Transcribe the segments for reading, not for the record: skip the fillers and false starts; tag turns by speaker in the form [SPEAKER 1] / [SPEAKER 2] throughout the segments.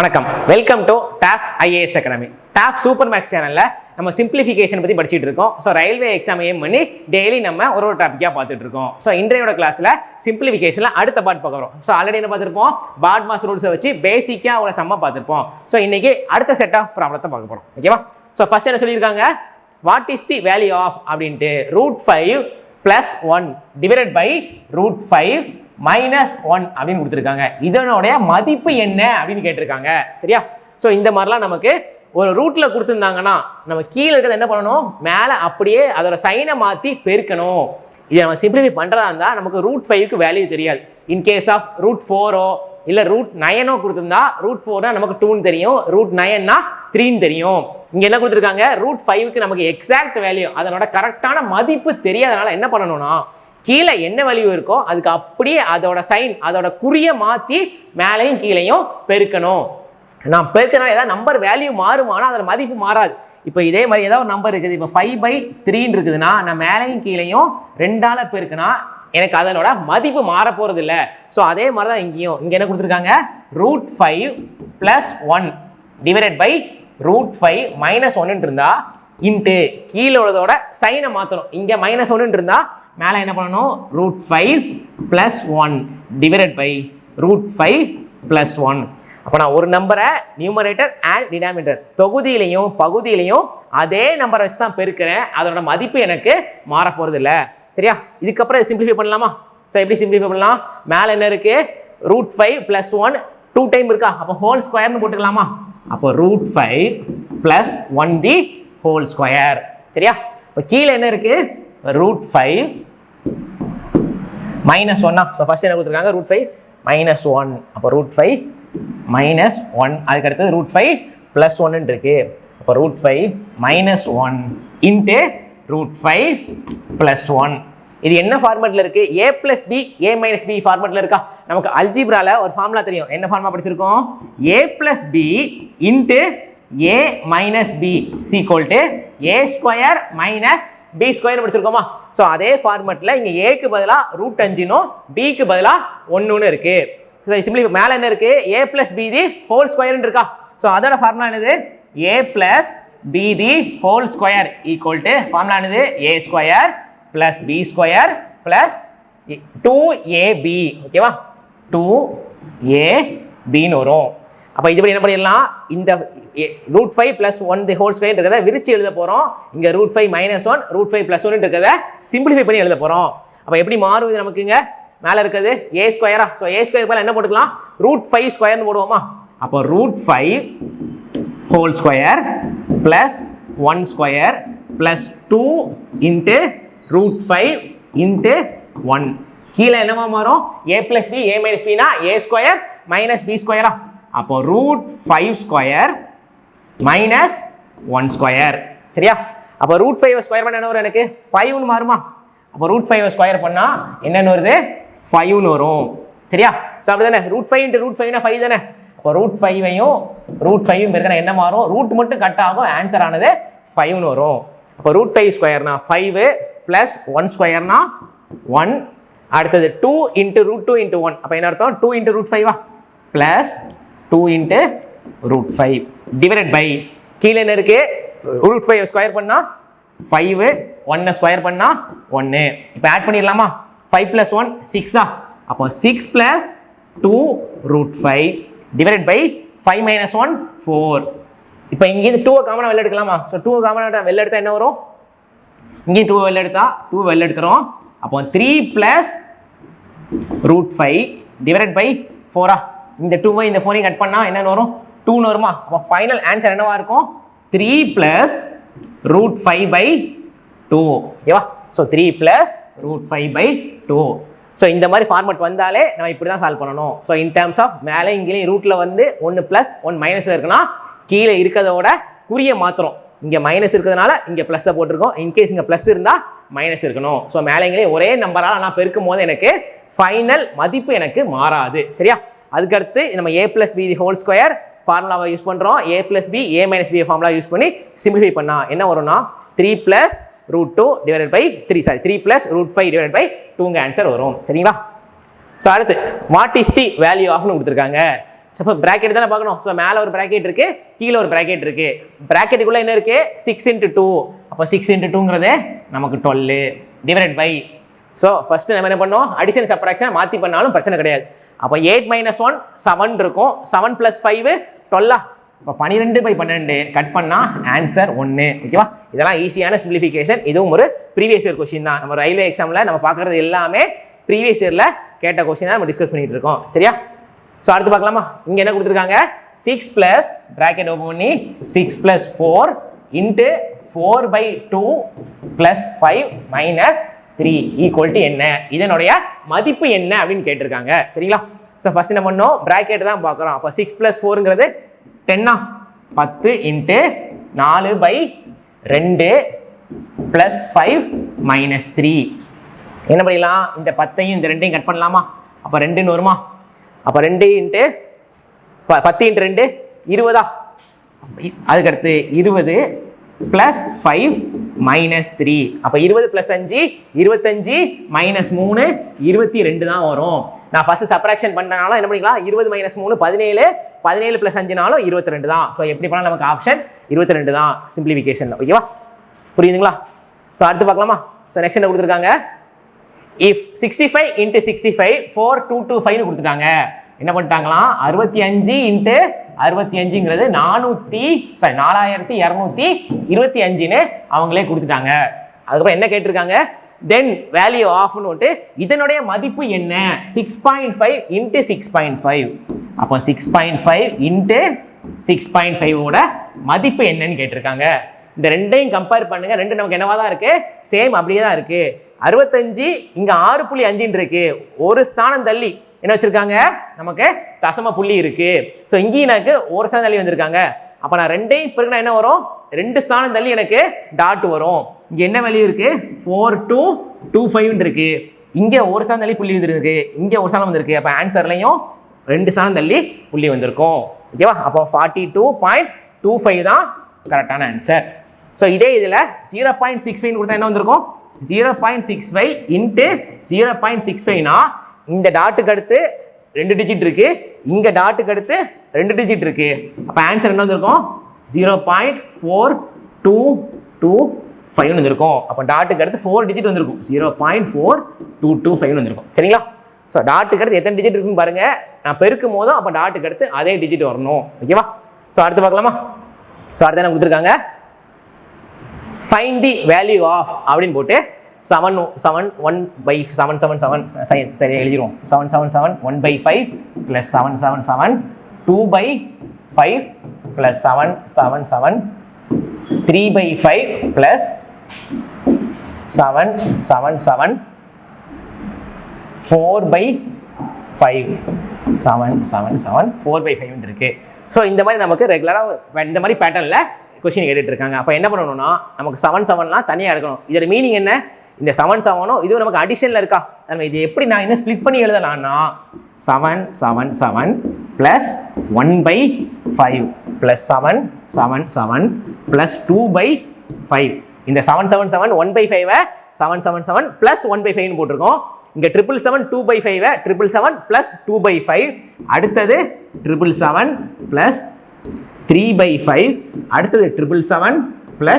[SPEAKER 1] வணக்கம், welcome to top IAS academy. Top super max சேனல்ல நம்ம சிம்பிளிஃபிகேஷன் பத்தி படிச்சுட்டு இருக்கோம். ஸோ ரயில்வே எக்ஸாம் எய்ம் பண்ணி டெய்லி நம்ம ஒரு டாப்பிக்காக பார்த்துட்டு இருக்கோம். ஸோ இன்றையோட கிளாஸ்ல சிம்பிளிஃபிகேஷன்ல அடுத்த பார்ட் பார்க்குறோம். ஸோ ஆல்ரெடி என்ன பார்த்துருப்போம், பாட் மாஸ் ரூல்ஸை வச்சு பேசிக்கா ஒரு சம்மா பார்த்துருப்போம். ஸோ இன்னைக்கு அடுத்த செட் ஆஃப் ப்ராப்ளத்தை பார்க்க போறோம். ஓகேவா? ஸோ ஃபர்ஸ்ட் என்ன சொல்லியிருக்காங்க, what is the value of அப்படின்ட்டு √5 + 1 டிவைடட் பை √5 -1 அப்படின்னு கொடுத்துருக்காங்க. இதனுடைய மதிப்பு என்ன அப்படின்னு கேட்டிருக்காங்க. சரியா? ஸோ இந்த மாதிரிலாம் நமக்கு ஒரு ரூட்ல கொடுத்துருந்தாங்கன்னா நம்ம கீழே இருக்கிறத என்ன பண்ணணும், மேலே அப்படியே அதோட சைனை மாற்றி பெருக்கணும். இதை நம்ம சிம்பிளிஃபை பண்ணுறதா இருந்தால் நமக்கு √5க்கு வேல்யூ தெரியாது. இன்கேஸ் ஆஃப் √4 இல்லை √9 கொடுத்துருந்தா √4 நமக்கு 2ன்னு தெரியும், √9 3ன்னு தெரியும். இங்கே என்ன கொடுத்துருக்காங்க, √5க்கு நமக்கு எக்ஸாக்ட் வேல்யூ அதனோட கரெக்டான மதிப்பு தெரியாதனால என்ன பண்ணணும்னா கீழே என்ன வேல்யூ இருக்கோ அதுக்கு அப்படியே அதோட சைன் அதோட குறிய மாற்றி மேலையும் கீழையும் பெருக்கணும். நான் பெருக்கினால ஏதாவது நம்பர் வேல்யூ மாறுமானா அதோட மதிப்பு மாறாது. இப்போ இதே மாதிரி ஏதாவது ஒரு நம்பர் இருக்குது, இப்போ 5/3 இருக்குதுன்னா நான் மேலையும் கீழையும் 2ஆல் பெருக்கினா எனக்கு அதனோட மதிப்பு மாற போகிறது இல்லை. ஸோ அதே மாதிரி தான் இங்கேயும் இங்கே என்ன கொடுத்துருக்காங்க, √5 + 1 டிவைடட் பை √5 -1 இருந்தா இன்ட்டு கீழே உள்ளதோட சைனை மாற்றணும். இங்கே -1 இருந்தா மேலே என்ன பண்ணணும், √5 + 1 டிவைடட் பை √5 + 1. அப்போ நான் ஒரு நம்பரை நியூமரேட்டர் அண்ட் டினாமினேட்டர் தொகுதியிலையும் பகுதியிலையும் அதே நம்பரை வச்சு தான் பெருக்கிறேன். அதோட மதிப்பு எனக்கு மாற போகிறது இல்லை. சரியா? இதுக்கப்புறம் சிம்பிளிஃபை பண்ணலாமா? ஸோ எப்படி சிம்பிளிஃபை பண்ணலாம், மேலே என்ன இருக்கு, √5 + 1 2 டைம் இருக்கா, அப்போ ஹோல் ஸ்கொயர்னு போட்டுக்கலாமா? அப்போ √5 + 1 தி ஹோல் ஸ்கொயர். சரியா? இப்போ கீழே என்ன இருக்கு, √5 -1. ஸோ ஃபர்ஸ்ட் என்ன கொடுத்துருக்காங்க, √5 -1. அப்போ √5 -1 அதுக்கு அடுத்தது √5 + 1 இருக்கு. அப்போ √5 -1 இன்ட்டு √5 + 1. இது என்ன ஃபார்மேட்ல இருக்கு, a + b a - b ஃபார்மேட்ல இருக்கா? நமக்கு அல்ஜிப்ரால ஒரு ஃபார்முலா தெரியும். என்ன ஃபார்முலா படிச்சிருக்கோம், a + b into a - b = a² - b² படிச்சிருக்கோமா? ஸோ அதே ஃபார்மேட்ல இங்க ஏக்கு பதிலாக √5னும் பிக்கு பதிலாக 1ன்னு இருக்கு. சிம்பிளி மேலே என்ன இருக்கு, a + b தி ஹோல் ஸ்கொயர்னு இருக்கா? ஸோ அதோட ஃபார்முலா என்னது, a + b the whole square = formula என்னது, a² + b² + 2ab. ஓகேவா? 2abன்னு வரும். அப்போ இதுபடி என்ன பண்ணிடலாம், இந்த √5 + 1 தி ஹோல் ஸ்கொயர் இருக்கிறத விரிச்சு எழுத போறோம். இங்க √5 - 1 √5 + 1 இருக்கிறத சிம்பிளிஃபை பண்ணி எழுத போறோம். அப்போ எப்படி மாறும் இது நமக்குங்க, மேலே இருக்குது a². ஸோ a² மேலே என்ன போட்டுக்கலாம், √5² போடுவோமா? அப்போ √5 ஹோல் ஸ்கொயர் + 1² + 2 இன்ட்டு √5 இன்ட்டு 1. கீழே என்னமா மாறும், a + b a - b னா a² - b². அப்போ √5² - 1². சரியா? அப்போ √5 ஸ்கொயர் பண்ண என்ன வரும், எனக்கு 5ன்னு மாறுமா? அப்போ √5 ஸ்கொயர் பண்ணா என்னன்னு வருது, 5ன்னு வரும். சரியா? ஸோ அப்படி தானே, √5 × √5 னா 5 தானே. அப்போ √5ஐயும் √5யும் பெருக்கினா என்ன மாறும், ரூட் மட்டும் கட் ஆகும், ஆன்சர் ஆனது 5ன்னு வரும். அப்போ √5² னா 5 + 1² னா 1. அடுத்தது 2 × √2 × 1. அப்போ என்ன அர்த்தம், 2 × √5 + 2 × √5 டிவைடட் பை கீழே என்ன இருக்கு, √5 ஸ்கொயர் பண்ணா 5, 1 ஸ்கொயர் பண்ணா 1. இப்போ ஆட் பண்ணிடலாமா, 5 + 1 6. அப்போ 6 + 2 √5 டிவைடட் பை 5 - 1 4. இப்போ இங்கேருந்து 2 காமனாக வெளில எடுக்கலாமா? ஸோ 2 காமனாக வெளில எடுத்தா என்ன வரும், இங்கேயும் 2 வெளில எடுத்தா 2 வெளில எடுத்துரும். அப்போ 3 + √5 டிவைடட் பை 4. இந்த 2 இந்த 4 கட் பண்ணா என்னன்னு வரும், 2ன்னு வருமா? அப்போ ஃபைனல் ஆன்சர் என்னவா இருக்கும், 3 + √5/2. ஓகேவா? ஸோ 3 + √5/2. ஸோ இந்த மாதிரி ஃபார்மேட் வந்தாலே நம்ம இப்படி தான் சால்வ் பண்ணணும். ஸோ இன் டர்ம்ஸ் ஆஃப் மேலே இங்கேயும் ரூட்ல வந்து 1 + 1 மைனஸ்ல இருக்குன்னா கீழே இருக்கிறதோட குறிய மாத்திரம். இங்கே மைனஸ் இருக்கிறதுனால இங்கே ப்ளஸ்ஸை போட்டிருக்கோம். இன்கேஸ் இங்கே ப்ளஸ் இருந்தால் மைனஸ் இருக்கணும். ஸோ மேலே இங்கேயும் ஒரே நம்பரால் நான் பெருக்கும் போது எனக்கு ஃபைனல் மதிப்பு எனக்கு மாறாது. சரியா? அதுக்கடுத்து நம்ம a + b the whole square ஃபார்முலாவை யூஸ் பண்ணுறோம். a + b a - b formula use பண்ணி சிம்பிளிஃபை பண்ணா என்ன வரும்னா 3 + √2 டிவைடட் பை 3 + √5 டிவைடட் பை 2ங்க ஆன்சர் வரும். சரிங்களா? ஸோ அடுத்து வாட் இஸ் தி வேல்யூ ஆஃப்னு கொடுத்துருக்காங்க. இப்போ ப்ராக்கெட் தானே பார்க்கணும். ஸோ மேலே ஒரு ப்ராக்கெட் இருக்கு, கீழே ஒரு ப்ராக்கெட் இருக்கு. ப்ராக்கெட்டுக்குள்ள என்ன இருக்கு? 6 × 2. அப்போ 6 × 2ங்கிறது நமக்கு 12 டிவைடட் பை. ஸோ ஃபர்ஸ்ட் நம்ம என்ன பண்ணோம்? அடிஷன் சப்ராக்ஷன் மாற்றி பண்ணாலும் பிரச்சனை கிடையாது. அப்போ 8 - 1 7 இருக்கும். 7 + 5 12. இப்போ 12/12 கட் பண்ணால் ஆன்சர் 1. ஓகேவா? இதெல்லாம் ஈஸியான சிம்பிளிஃபிகேஷன். இதுவும் ஒரு ப்ரீவியஸ் இயர் கொஸ்டின் தான். நம்ம ரயில்வே எக்ஸாமில் நம்ம பார்க்குறது எல்லாமே ப்ரீவியஸ் இயரில் கேட்ட கொஸ்டின் தான் நம்ம டிஸ்கஸ் பண்ணிட்டு இருக்கோம். சரியா? ஸோ அடுத்து பார்க்கலாமா? இங்கே என்ன கொடுத்துருக்காங்க? 6 + ப்ராக்கெட் ஓப்பன் பண்ணி 6 + 4 × 4/2 + 5 - 3 = என்ன? இதனுடைய மதிப்பு என்ன அப்படின்னு கேட்டிருக்காங்க. சரிங்களா? ஸோ ஃபர்ஸ்ட் என்ன பண்ணோம்? ப்ராக்கெட் தான் பார்க்குறோம். அப்போ 6 + 4ங்கிறது 10 10 × 4/2 + 5 - 3. என்ன பண்ணிடலாம்? இந்த 10ஐயும் இந்த 2ஐயும் கட் பண்ணலாமா? அப்போ 2ன்னு வருமா? அப்போ 2 × 10 × 2 20. அதுக்கடுத்து 20 + 5 - 3. அப்போ 20 + 5 25 - 3 22 தான் வரும். நான் ஃபர்ஸ்ட் சப்ராக்ஷன் பண்ணனால என்ன பண்ணிக்கலாம்? 20 - 3 17 17 + 5னாலும் 22 தான். ஸோ எப்படி பண்ணாலும் நமக்கு ஆப்ஷன் 22 தான் சிம்பிளிஃபிகேஷன். ஓகேவா? புரியுதுங்களா? ஸோ அடுத்து பார்க்கலாமா? ஸோ நெக்ஸ்ட் என்ன கொடுத்துருக்காங்க? இஃப் 65 × 65 4225 கொடுத்துட்டாங்க. என்ன பண்ணிட்டாங்களாம்? 65 × 65ங்கிறது 4225ன்னு அவங்களே கொடுத்துட்டாங்க. அதுக்கப்புறம் என்ன கேட்டிருக்காங்க? தென் வேல்யூ ஆஃப்னு விட்டு இதனுடைய மதிப்பு என்ன? 6.5 × 6.5. அப்போ 6.5 × 6.5ஓட மதிப்பு என்னன்னு கேட்டிருக்காங்க. இந்த ரெண்டையும் கம்பேர் பண்ணுங்க. ரெண்டு நமக்கு என்னவா தான் இருக்கு? சேம் அப்படியே தான் இருக்கு. 65 இங்க 6.5 இருக்கு. ஒரு ஸ்தானம் தள்ளி என்ன வச்சிருக்காங்க? நமக்கு தசம புள்ளி இருக்கு. ஸோ இங்கேயும் எனக்கு ஒரு ஸ்தானம் தள்ளி வந்திருக்காங்க. அப்போ நான் ரெண்டையும் பிறகு என்ன வரும்? 2 ஸ்தானம் தள்ளி எனக்கு டாட் வரும். இங்க என்ன வேல்யூ இருக்கு? 4225 இருக்கு. இங்க ஒரு ஸ்தானம் தள்ளி புள்ளி வந்திருக்கு, இங்க ஒரு ஸ்தானம் வந்திருக்கு. அப்போ ஆன்சர்லையும் 2 ஸ்தானம் தள்ளி புள்ளி வந்திருக்கும். ஓகேவா? அப்போ 42.25 தான் கரெக்டான ஆன்சர். ஸோ இதே இதில் 0.65 கொடுத்தா என்ன வந்திருக்கும்? 0.65 × 0.65னா இந்த டாட்டுக்கு அடுத்து 2 டிஜிட் இருக்கு, இங்க டாட்டுக்கு அடுத்து 2 டிஜிட் இருக்கு. அப்போ ஆன்சர் என்ன வந்திருக்கும்? 0.4225 வந்திருக்கும். அப்போ டாட்டுக்கு அடுத்து 4 டிஜிட் வந்திருக்கும். 0.4225 வந்திருக்கும். சரிங்களா? ஸோ டாட்டுக்கு அடுத்து எத்தனை டிஜிட் இருக்குன்னு பாருங்க. நான் பெருக்கும் போதும் அப்போ டாட்டுக்கு அடுத்து அதே டிஜிட் வரணும். ஓகேவா? ஸோ அடுத்து பார்க்கலாமா? ஸோ அடுத்து என்ன கொடுத்துருக்காங்க? ஃபைண்ட் தி வேல்யூ ஆஃப் அப்படின்னு போட்டு 771/777 சரி எழுதிடுவோம். 777 1/5 + 777 2/5 + 777 3/5 + 777 4/5 777 4/5 இருக்கு. ஸோ இந்த மாதிரி நமக்கு ரெகுலராக இந்த மாதிரி பேட்டர்னில் கொஸ்டின் கேட்டுட்டு இருக்காங்க. அப்போ என்ன பண்ணணும்னா நமக்கு 7 தனியாக எடுக்கணும். இதோட மீனிங் என்ன? இந்த 7 இதுவும் நமக்கு அடிஷனில் இருக்கா? நம்ம இது எப்படி நான் என்ன ஸ்ப்ளிட் பண்ணி எழுதலாம்னா 777 + 1/5 + 777 + 2/5. இந்த 777 1/5 777 + 1/5 போட்டிருக்கோம். இங்க 777 2/5 777 + 2/5. அடுத்தது 777 + 3/5. அடுத்தது 777 +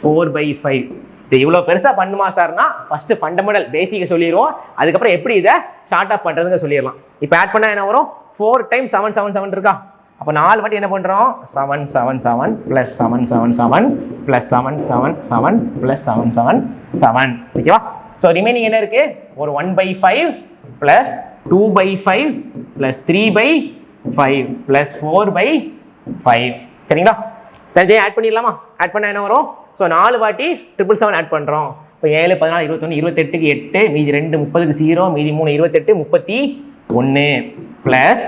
[SPEAKER 1] 4/5. இது இவ்வளோ பெருசாக பண்ணுமா சார்னா ஃபர்ஸ்ட் ஃபண்டமெண்டல் பேசிக்கை சொல்லிடுவோம். அதுக்கப்புறம் எப்படி இதை ஷார்ட் அப் பண்ணுறதுங்க சொல்லிடலாம். இப்போ ஆட் பண்ணால் என்ன வரும்? 4 × 777 இருக்கா? அப்போ 4 வாட்டி என்ன பண்ணுறோம்? 777 + 777 + 777 + 777. ஓகேவா? ஸோ ரிமைனிங் என்ன இருக்கு? ஒரு 1/5 + 2/5 + 3/5 + 4/5. சரிங்களா? தனியாக ஆட் பண்ணிடலாமா? ஆட் பண்ணால் என்ன வரும்? ஸோ 4 வாட்டி 777 ஆட் பண்ணுறோம். இப்போ 7 14 21 28க்கு 8 மீதி 2 30க்கு 0 மீதி 3 28 31 ப்ளஸ்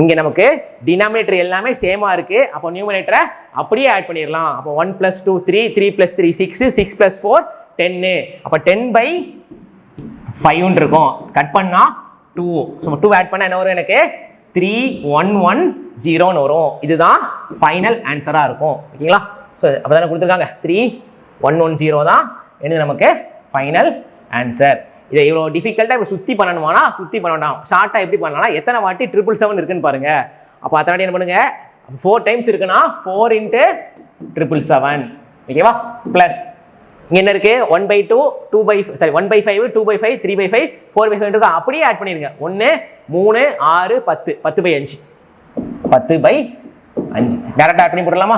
[SPEAKER 1] இங்கே நமக்கு டினாமினேட்டர் எல்லாமே சேமாக இருக்குது. அப்போ நியூமினேட்டரை அப்படியே ஆட் பண்ணிடலாம். அப்போ 1 + 2 3 3 + 3 6 6 + 4 10. அப்போ 10/5 இருக்கும். கட் பண்ணால் 2. ஸோ 2 ஆட் பண்ணால் என்ன வரும்? எனக்கு 3110 வரும். இதுதான் ஃபைனல் ஆன்சராக இருக்கும். ஓகேங்களா? ஸோ அப்போ தானே கொடுத்துருக்காங்க 3110 தான் என்ன நமக்கு ஃபைனல் ஆன்சர். இதை இவ்வளோ டிஃபிகல்ட்டாக இப்போ சுற்றி பண்ணணுமானா சுற்றி பண்ண வேண்டாம். ஷார்ட்டாக எப்படி பண்ணலாம்னா எத்தனை வாட்டி 777 இருக்குன்னு பாருங்க. அப்போ அத்தனை என்ன பண்ணுங்க 4 டைம்ஸ் இருக்குன்னா 4 × 777 ஓகேவா ப்ளஸ் இங்கே என்ன இருக்கு 1/2 1/5 2/5 3/5 4/5 இருக்கு அப்படியே ஆட் பண்ணிருங்க 1 3 6 10 10/5 10/5 டேரக்டா ஆட் பண்ணி போடலாமா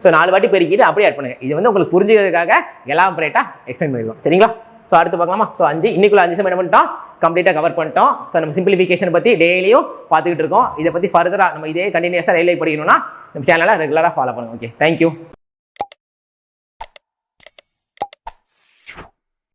[SPEAKER 1] ஸோ 4 வாட்டி பெருக்கிட்டு அப்படியே ஆட் பண்ணுங்க இது வந்து உங்களுக்கு புரிஞ்சுக்கிறதுக்காக எலாபரேட்டா எக்ஸ்பிளைன் பண்ணிருக்கோம் சரிங்களா ஸோ அடுத்து பார்க்கலாமா ஸோ 5 இன்னைக்குள்ள 5 என்ன பண்ணிட்டோம் கம்ப்ளீட்டாக கவர் பண்ணிட்டோம் ஸோ நம்ம சிம்பிளிஃபிகேஷன் பற்றி டெய்லியும் பார்த்துக்கிட்டு இருக்கோம் இதை பற்றி ஃபர்தராக நம்ம இதே கண்டினியூஸாக ரயில்வே படிக்கணும்னா நம்ம சேனலை ரெகுலராக ஃபாலோ பண்ணுங்க ஓகே தேங்க்யூ